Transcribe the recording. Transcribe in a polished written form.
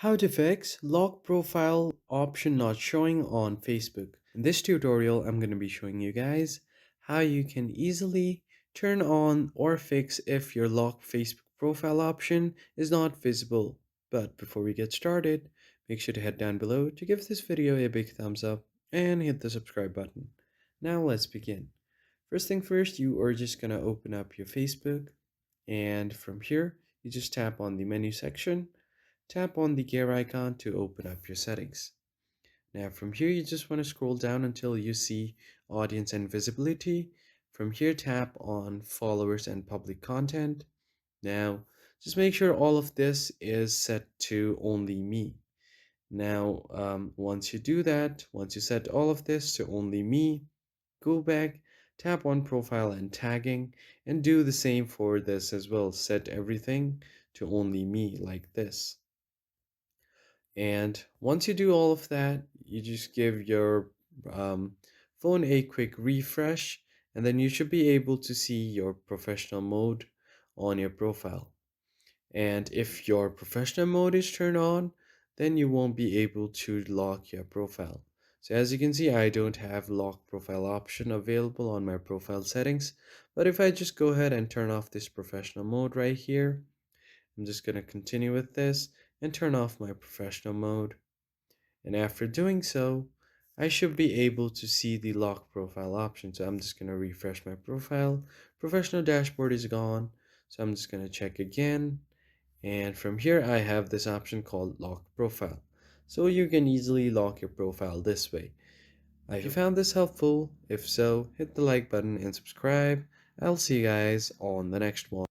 How to fix lock profile option not showing on Facebook. In this tutorial, I'm going to be showing you guys how you can easily turn on or fix if your lock Facebook profile option is not visible. But before we get started, make sure to head down below to give this video a big thumbs up and hit the subscribe button. Now let's begin. First thing first, you are just going to open up your Facebook, and from here, you just tap on the menu section. Tap on the gear icon to open up your settings. Now from here you just want to scroll down until you see audience and visibility. From here tap on followers and public content. Now just make sure all of this is set to only me. Now once you do that, once you set all of this to only me, go back, tap on profile and tagging, and do the same for this as well. Set everything to only me like this. And once you do all of that, you just give your phone a quick refresh, and then you should be able to see your professional mode on your profile. And if your professional mode is turned on, then you won't be able to lock your profile. So as you can see, I don't have lock profile option available on my profile settings. But if I just go ahead and turn off this professional mode right here, I'm just going to continue with this and turn off my professional mode. And after doing so, I should be able to see the lock profile option. So I'm just going to refresh my profile. Professional dashboard is gone. So I'm just going to check again. And from here, I have this option called lock profile. So you can easily lock your profile this way. I hope you found this helpful. If so, hit the like button and subscribe. I'll see you guys on the next one.